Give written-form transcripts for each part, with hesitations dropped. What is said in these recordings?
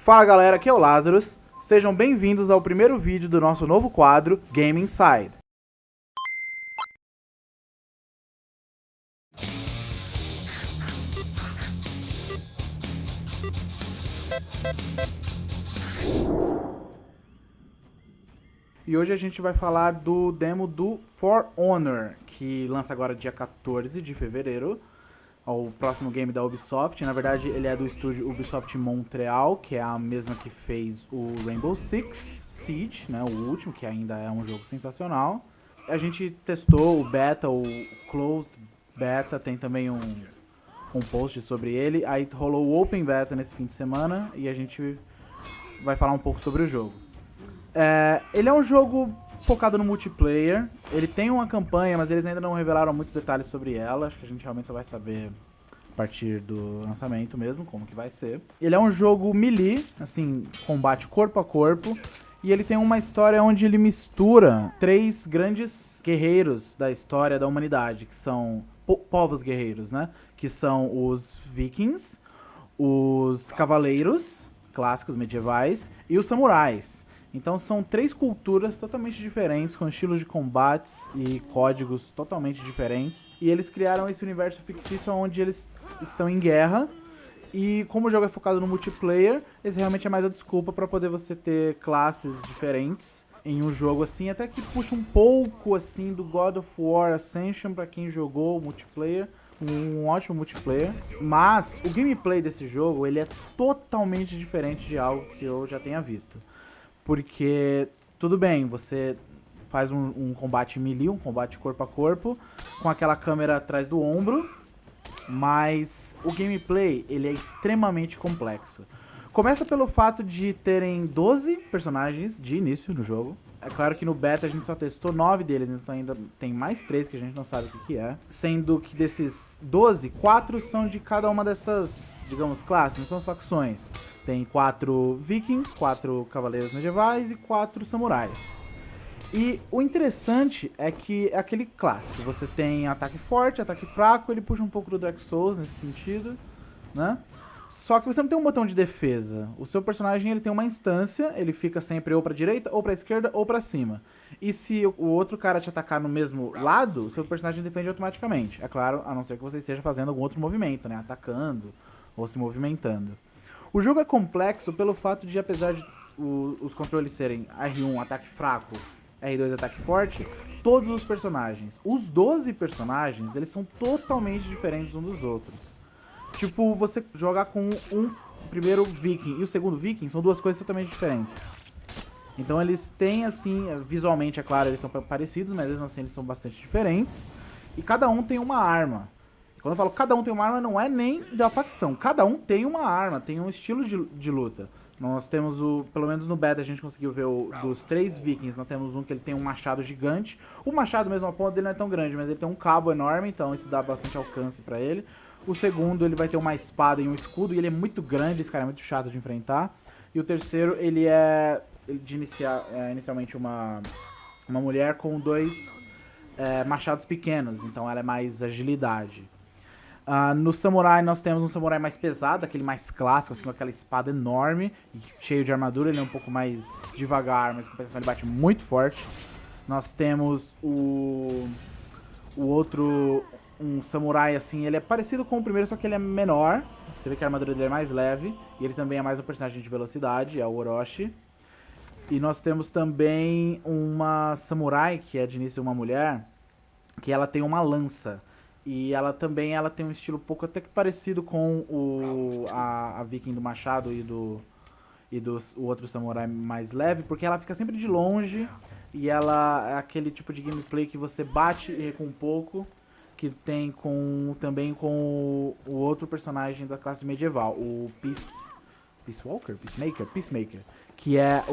Fala galera, aqui é o Lazarus. Sejam bem-vindos ao primeiro vídeo do nosso novo quadro Game Inside. E hoje a gente vai falar do demo do For Honor, que lança agora dia 14 de fevereiro. O próximo game da Ubisoft. Na verdade, ele é do estúdio Ubisoft Montreal, que é a mesma que fez o Rainbow Six Siege, né, o último, que ainda é um jogo sensacional. A gente testou o beta, o closed beta, tem também um post sobre ele. Aí rolou o open beta nesse fim de semana e a gente vai falar um pouco sobre o jogo. Ele é um jogo focado no multiplayer. Ele tem uma campanha, mas eles ainda não revelaram muitos detalhes sobre ela. Acho que a gente realmente só vai saber a partir do lançamento mesmo, como que vai ser. Ele é um jogo melee, assim, combate corpo a corpo. E ele tem uma história onde ele mistura três grandes guerreiros da história da humanidade, que são povos guerreiros, né? Que são os vikings, os cavaleiros clássicos medievais e os samurais. Então são três culturas totalmente diferentes, com estilos de combates e códigos totalmente diferentes. E eles criaram esse universo fictício onde eles estão em guerra. E como o jogo é focado no multiplayer, esse realmente é mais a desculpa para poder você ter classes diferentes em um jogo assim, até que puxa um pouco assim do God of War Ascension para quem jogou o multiplayer. Um ótimo multiplayer, mas o gameplay desse jogo ele é totalmente diferente de algo que eu já tenha visto. Porque, tudo bem, você faz um combate melee, um combate corpo a corpo, com aquela câmera atrás do ombro, mas o gameplay ele é extremamente complexo. Começa pelo fato de terem 12 personagens de início no jogo. É claro que no beta a gente só testou 9 deles, então ainda tem mais 3 que a gente não sabe o que é. Sendo que desses 12, 4 são de cada uma dessas, digamos, classes, não são as facções. Tem 4 vikings, 4 cavaleiros medievais e 4 samurais. E o interessante é que é aquele clássico. Você tem ataque forte, ataque fraco, ele puxa um pouco do Dark Souls nesse sentido, né? Só que você não tem um botão de defesa. O seu personagem ele tem uma instância, ele fica sempre ou pra direita, ou pra esquerda, ou pra cima. E se o outro cara te atacar no mesmo lado, o seu personagem defende automaticamente. É claro, a não ser que você esteja fazendo algum outro movimento, né? Atacando ou se movimentando. O jogo é complexo pelo fato de, apesar de os controles serem R1, ataque fraco, R2, ataque forte, todos os personagens, os 12 personagens, eles são totalmente diferentes uns dos outros. Tipo, você jogar com um primeiro viking e o segundo viking são duas coisas totalmente diferentes. Então eles têm, assim, visualmente, é claro, eles são parecidos, mas mesmo assim eles são bastante diferentes. E cada um tem uma arma. Quando eu falo cada um tem uma arma, não é nem da facção. Cada um tem uma arma, tem um estilo de luta. Nós temos pelo menos no beta a gente conseguiu ver dos 3 vikings, nós temos um que ele tem um machado gigante. O machado mesmo, a ponta dele não é tão grande, mas ele tem um cabo enorme, então isso dá bastante alcance pra ele. O segundo, ele vai ter uma espada e um escudo, e ele é muito grande, esse cara é muito chato de enfrentar. E o terceiro, ele é inicialmente uma mulher com 2 machados pequenos, então ela é mais agilidade. No samurai nós temos um samurai mais pesado, aquele mais clássico, assim, com aquela espada enorme, cheio de armadura, ele é um pouco mais devagar, mas com compensação ele bate muito forte. Nós temos o outro, um samurai assim, ele é parecido com o primeiro, só que ele é menor, você vê que a armadura dele é mais leve, e ele também é mais um personagem de velocidade, é o Orochi. E nós temos também uma samurai, que é de início uma mulher, que ela tem uma lança. E ela também tem um estilo pouco até que parecido com a viking do machado e o outro samurai mais leve, porque ela fica sempre de longe e ela é aquele tipo de gameplay que você bate e recua um pouco, que tem também com o outro personagem da classe medieval, o Peacemaker, que é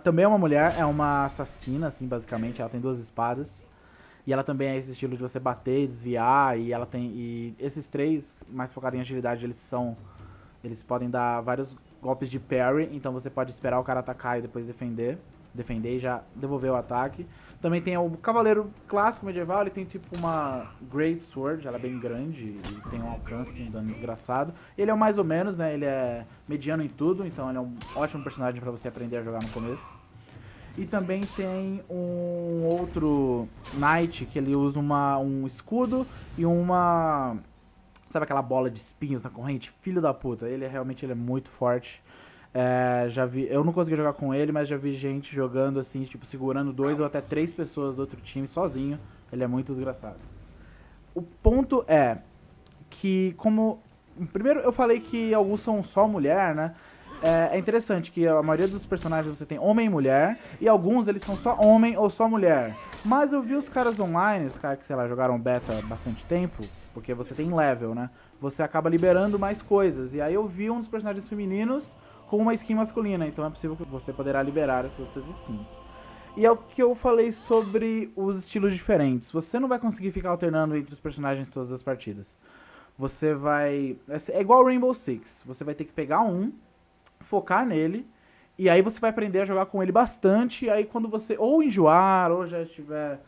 também é uma mulher, é uma assassina, assim, basicamente, ela tem 2 espadas. E ela também é esse estilo de você bater e desviar, e esses 3, mais focados em agilidade, eles podem dar vários golpes de parry, então você pode esperar o cara atacar e depois defender e já devolver o ataque. Também tem o Cavaleiro Clássico Medieval, ele tem tipo uma Great Sword, ela é bem grande e tem um alcance, um dano desgraçado. Ele é o mais ou menos, né? Ele é mediano em tudo, então ele é um ótimo personagem pra você aprender a jogar no começo. E também tem um outro Knight que ele usa um escudo e uma... Sabe aquela bola de espinhos na corrente? Filho da puta, ele é muito forte. Já vi, eu não consegui jogar com ele, mas já vi gente jogando assim, tipo, segurando 2 ou até 3 pessoas do outro time sozinho. Ele é muito desgraçado. O ponto é que, como... Primeiro eu falei que alguns são só mulher, né? É interessante que a maioria dos personagens você tem homem e mulher, e alguns eles são só homem ou só mulher. Mas eu vi os caras online, os caras que, sei lá, jogaram beta há bastante tempo, porque você tem level, né? Você acaba liberando mais coisas. E aí eu vi um dos personagens femininos com uma skin masculina, então é possível que você poderá liberar essas outras skins. E é o que eu falei sobre os estilos diferentes. Você não vai conseguir ficar alternando entre os personagens todas as partidas. Você vai... É igual Rainbow Six. Você vai ter que pegar focar nele, e aí você vai aprender a jogar com ele bastante, e aí quando você ou enjoar, ou já estiver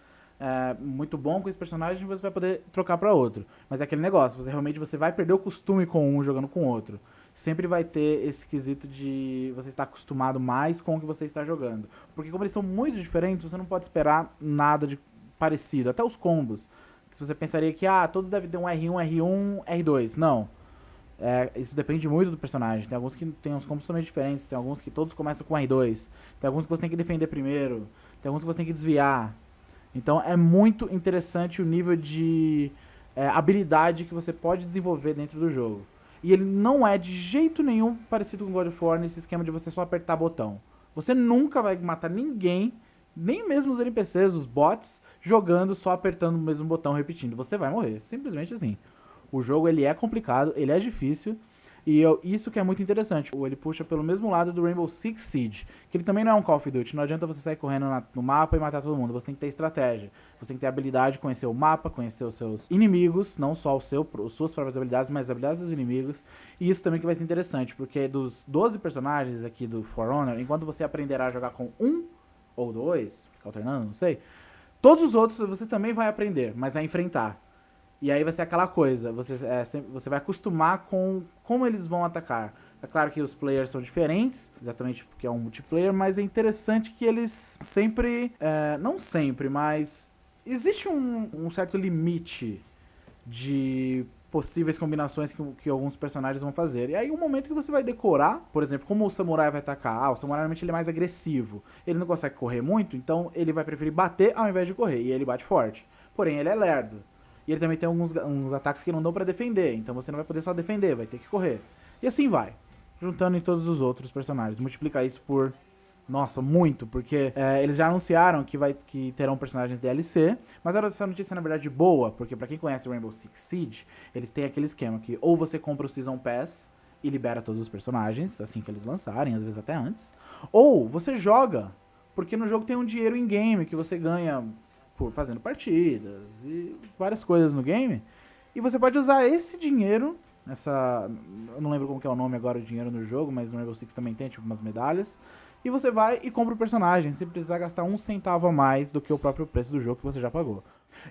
muito bom com esse personagem, você vai poder trocar pra outro. Mas é aquele negócio, você vai perder o costume com um jogando com outro. Sempre vai ter esse quesito de você estar acostumado mais com o que você está jogando. Porque como eles são muito diferentes, você não pode esperar nada de parecido. Até os combos. Se você pensaria que todos devem ter um R1, R1, R2. Não. Isso depende muito do personagem. Tem alguns que tem uns combos totalmente diferentes. Tem alguns que todos começam com R2. Tem alguns que você tem que defender primeiro. Tem alguns que você tem que desviar. Então é muito interessante o nível de habilidade que você pode desenvolver dentro do jogo. E ele não é de jeito nenhum parecido com God of War nesse esquema de você só apertar botão. Você nunca vai matar ninguém, nem mesmo os NPCs, os bots, jogando só apertando o mesmo botão repetindo. Você vai morrer, simplesmente assim. O jogo ele é complicado, ele é difícil, e isso que é muito interessante. Ele puxa pelo mesmo lado do Rainbow Six Siege, que ele também não é um Call of Duty. Não adianta você sair correndo no mapa e matar todo mundo. Você tem que ter estratégia. Você tem que ter habilidade de conhecer o mapa, conhecer os seus inimigos, não só as suas próprias habilidades, mas as habilidades dos inimigos. E isso também que vai ser interessante, porque dos 12 personagens aqui do For Honor, enquanto você aprenderá a jogar com um ou dois, fica alternando, não sei, todos os outros você também vai aprender, mas a enfrentar. E aí vai ser aquela coisa, você vai acostumar com como eles vão atacar. É claro que os players são diferentes, exatamente porque é um multiplayer, mas é interessante que eles sempre, não sempre, mas existe um certo limite de possíveis combinações que alguns personagens vão fazer. E aí um momento que você vai decorar, por exemplo, como o samurai vai atacar. O samurai normalmente ele é mais agressivo, ele não consegue correr muito, então ele vai preferir bater ao invés de correr, e ele bate forte. Porém, ele é lerdo. E ele também tem uns ataques que não dão pra defender, então você não vai poder só defender, vai ter que correr. E assim vai, juntando em todos os outros personagens. Multiplicar isso por, nossa, muito, porque eles já anunciaram que terão personagens DLC, mas essa notícia é na verdade boa, porque pra quem conhece o Rainbow Six Siege, eles têm aquele esquema que ou você compra o Season Pass e libera todos os personagens, assim que eles lançarem, às vezes até antes, ou você joga, porque no jogo tem um dinheiro in-game que você ganha por fazendo partidas e várias coisas no game. E você pode usar esse dinheiro, eu não lembro como que é o nome agora do dinheiro no jogo, mas no Rainbow Six também tem, tipo, umas medalhas. E você vai e compra o personagem, sem precisar gastar um centavo a mais do que o próprio preço do jogo que você já pagou.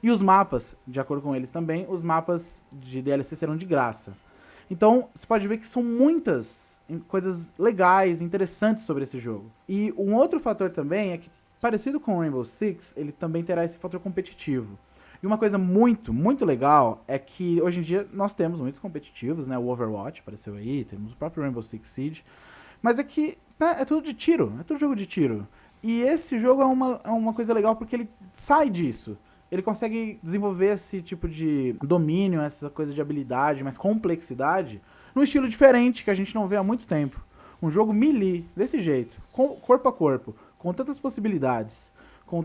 E os mapas, de acordo com eles também, os mapas de DLC serão de graça. Então, você pode ver que são muitas coisas legais, interessantes sobre esse jogo. E um outro fator também é que, parecido com o Rainbow Six, ele também terá esse fator competitivo. E uma coisa muito, muito legal é que hoje em dia nós temos muitos competitivos, né? O Overwatch apareceu aí, temos o próprio Rainbow Six Siege. Mas é que é tudo de tiro, é tudo jogo de tiro. E esse jogo é uma coisa legal porque ele sai disso. Ele consegue desenvolver esse tipo de domínio, essa coisa de habilidade, mais complexidade, num estilo diferente que a gente não vê há muito tempo. Um jogo melee, desse jeito, corpo a corpo, com tantas possibilidades, com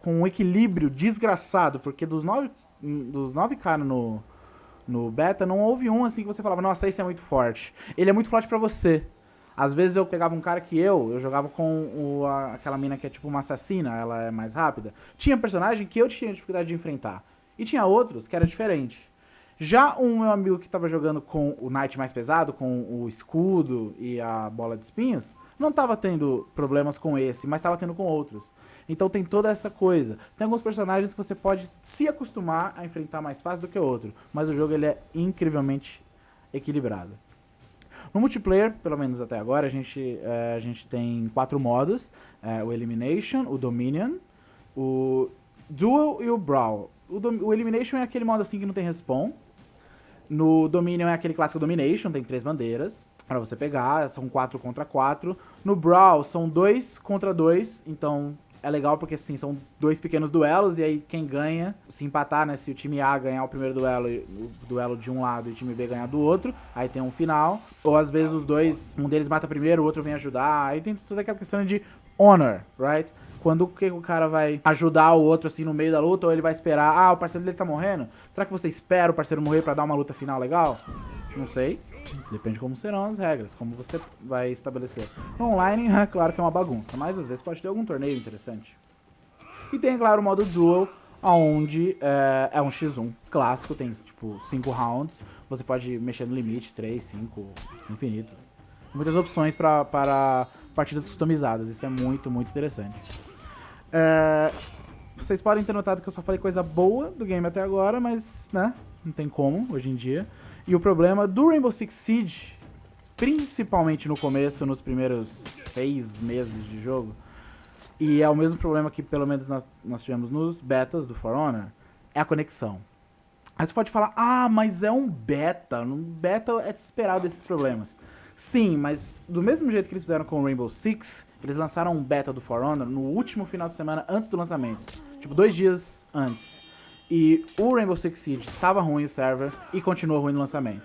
um equilíbrio desgraçado, porque dos nove caras no beta, não houve um assim que você falava, nossa, esse é muito forte. Ele é muito forte pra você. Às vezes eu pegava um cara que eu jogava com aquela mina que é tipo uma assassina, ela é mais rápida. Tinha personagem que eu tinha dificuldade de enfrentar. E tinha outros que era diferente. Já um meu amigo que tava jogando com o Knight mais pesado, com o escudo e a bola de espinhos, não tava tendo problemas com esse, mas tava tendo com outros. Então tem toda essa coisa. Tem alguns personagens que você pode se acostumar a enfrentar mais fácil do que o outro, mas o jogo ele é incrivelmente equilibrado. No multiplayer, pelo menos até agora, a gente tem 4 modos. O Elimination, o Dominion, o Duel e o Brawl. O Elimination é aquele modo assim que não tem respawn. No Dominion é aquele clássico Domination, tem 3 bandeiras pra você pegar, são 4 contra 4. No Brawl são 2 contra 2, então é legal porque assim, são 2 pequenos duelos, e aí quem ganha, se empatar, né, se o time A ganhar o primeiro duelo, o duelo de um lado e o time B ganhar do outro, aí tem um final. Ou às vezes os dois, um deles mata primeiro, o outro vem ajudar, aí tem toda aquela questão de honor, right? Quando o cara vai ajudar o outro assim no meio da luta, ou ele vai esperar, o parceiro dele tá morrendo, será que você espera o parceiro morrer pra dar uma luta final legal? Não sei. Depende de como serão as regras, como você vai estabelecer. No online, é claro que é uma bagunça, mas às vezes pode ter algum torneio interessante. E tem, claro, o modo Duel, onde é um x1 clássico, tem tipo 5 rounds, você pode mexer no limite, 3, 5, infinito. Muitas opções para partidas customizadas, isso é muito, muito interessante. Vocês podem ter notado que eu só falei coisa boa do game até agora, mas, né, não tem como, hoje em dia. E o problema do Rainbow Six Siege, principalmente no começo, nos primeiros 6 meses de jogo, e é o mesmo problema que pelo menos nós tivemos nos betas do For Honor, é a conexão. Aí você pode falar, mas é um beta, no beta é desesperado esses problemas. Sim, mas do mesmo jeito que eles fizeram com o Rainbow Six, eles lançaram um beta do For Honor no último final de semana antes do lançamento, tipo 2 dias antes. E o Rainbow Six Siege tava ruim o server e continuou ruim no lançamento.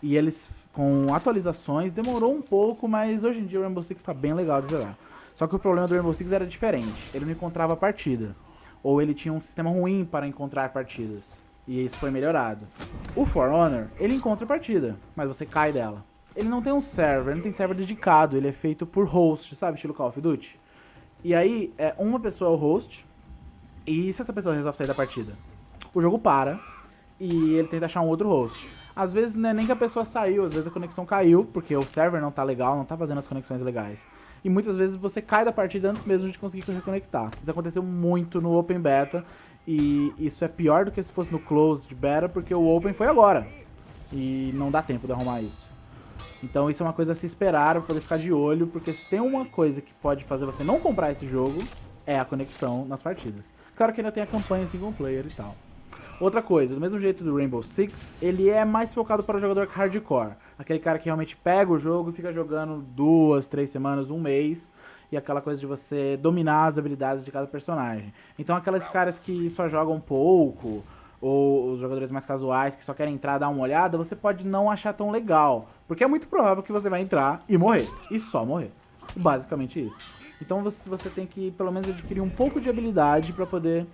E eles, com atualizações, demorou um pouco, mas hoje em dia o Rainbow Six tá bem legal de jogar. Só que o problema do Rainbow Six era diferente, ele não encontrava partida. Ou ele tinha um sistema ruim para encontrar partidas. E isso foi melhorado. O For Honor, ele encontra partida, mas você cai dela. Ele não tem um server, não tem server dedicado, ele é feito por host, sabe, estilo Call of Duty. E aí, uma pessoa é o host, e se essa pessoa resolve sair da partida? O jogo para e ele tenta achar um outro host. Às vezes não é nem que a pessoa saiu, às vezes a conexão caiu, porque o server não tá legal, não tá fazendo as conexões legais. E muitas vezes você cai da partida antes mesmo de conseguir reconectar. Isso aconteceu muito no Open Beta, e isso é pior do que se fosse no Closed Beta, porque o Open foi agora. E não dá tempo de arrumar isso. Então isso é uma coisa a se esperar, pra poder ficar de olho, porque se tem uma coisa que pode fazer você não comprar esse jogo, é a conexão nas partidas. Claro que ainda tem a campanha single player e tal. Outra coisa, do mesmo jeito do Rainbow Six, ele é mais focado para o jogador hardcore. Aquele cara que realmente pega o jogo e fica jogando 2, 3 semanas, um mês. E aquela coisa de você dominar as habilidades de cada personagem. Então aqueles caras que só jogam pouco, ou os jogadores mais casuais que só querem entrar, dar uma olhada, você pode não achar tão legal. Porque é muito provável que você vai entrar e morrer. E só morrer. Basicamente isso. Então você tem que pelo menos adquirir um pouco de habilidade para poder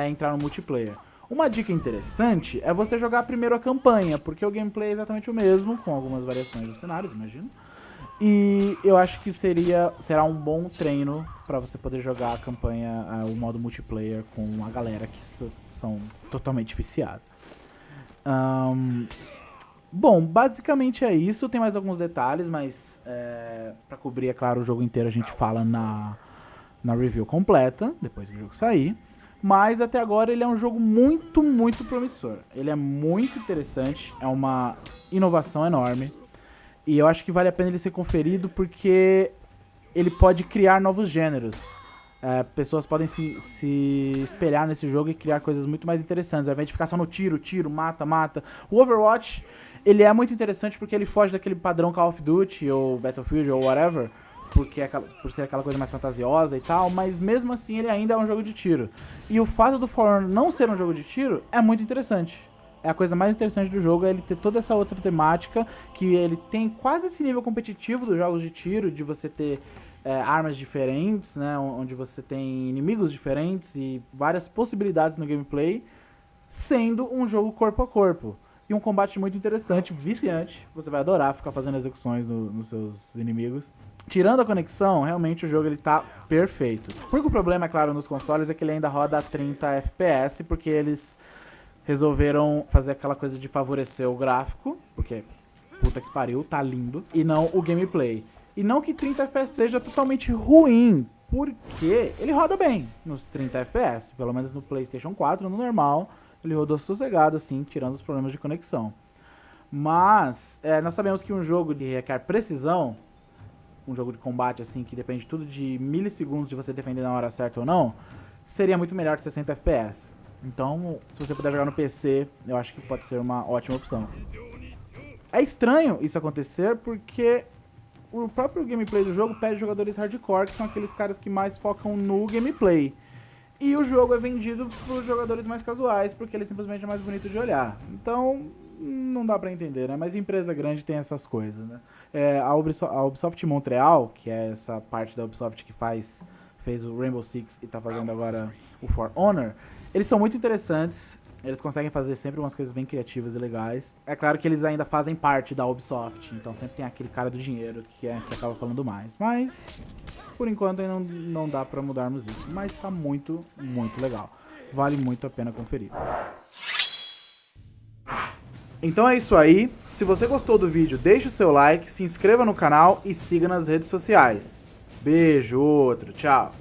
entrar no multiplayer. Uma dica interessante é você jogar primeiro a campanha, porque o gameplay é exatamente o mesmo, com algumas variações dos cenários, imagino. E eu acho que será um bom treino para você poder jogar a campanha, o modo multiplayer, com uma galera que são totalmente viciados. Bom, basicamente é isso. Tem mais alguns detalhes, mas para cobrir, é claro, o jogo inteiro a gente fala na review completa, depois que o jogo sair. Mas até agora ele é um jogo muito, muito promissor. Ele é muito interessante, é uma inovação enorme. E eu acho que vale a pena ele ser conferido porque ele pode criar novos gêneros. Pessoas podem se espelhar nesse jogo e criar coisas muito mais interessantes, ao invés de ficar só no tiro, mata, mata. O Overwatch, ele é muito interessante porque ele foge daquele padrão Call of Duty ou Battlefield ou whatever, por ser aquela coisa mais fantasiosa e tal, mas mesmo assim ele ainda é um jogo de tiro. E o fato do For Honor não ser um jogo de tiro é muito interessante. É a coisa mais interessante do jogo, é ele ter toda essa outra temática, que ele tem quase esse nível competitivo dos jogos de tiro, de você ter armas diferentes, né, onde você tem inimigos diferentes e várias possibilidades no gameplay, sendo um jogo corpo a corpo. E um combate muito interessante, viciante, você vai adorar ficar fazendo execuções nos seus inimigos. Tirando a conexão, realmente o jogo ele tá perfeito. O único problema, é claro, nos consoles é que ele ainda roda a 30 FPS, porque eles resolveram fazer aquela coisa de favorecer o gráfico, porque puta que pariu, tá lindo, e não o gameplay. E não que 30 FPS seja totalmente ruim, porque ele roda bem nos 30 FPS, pelo menos no PlayStation 4, no normal, ele rodou sossegado, assim, tirando os problemas de conexão. Mas, nós sabemos que um jogo que requer precisão, um jogo de combate, assim, que depende tudo de milissegundos de você defender na hora certa ou não, seria muito melhor de 60 FPS. Então, se você puder jogar no PC, eu acho que pode ser uma ótima opção. É estranho isso acontecer porque o próprio gameplay do jogo pede jogadores hardcore, que são aqueles caras que mais focam no gameplay. E o jogo é vendido para os jogadores mais casuais, porque ele simplesmente é mais bonito de olhar. Então, não dá pra entender, né? Mas empresa grande tem essas coisas, né? A Ubisoft Montreal, que é essa parte da Ubisoft que fez o Rainbow Six e tá fazendo agora o For Honor, eles são muito interessantes. Eles conseguem fazer sempre umas coisas bem criativas e legais. É claro que eles ainda fazem parte da Ubisoft, então sempre tem aquele cara do dinheiro que acaba falando mais. Mas, por enquanto, ainda não dá pra mudarmos isso. Mas tá muito, muito legal. Vale muito a pena conferir. Então é isso aí. Se você gostou do vídeo, deixe o seu like, se inscreva no canal e siga nas redes sociais. Beijo, outro, tchau!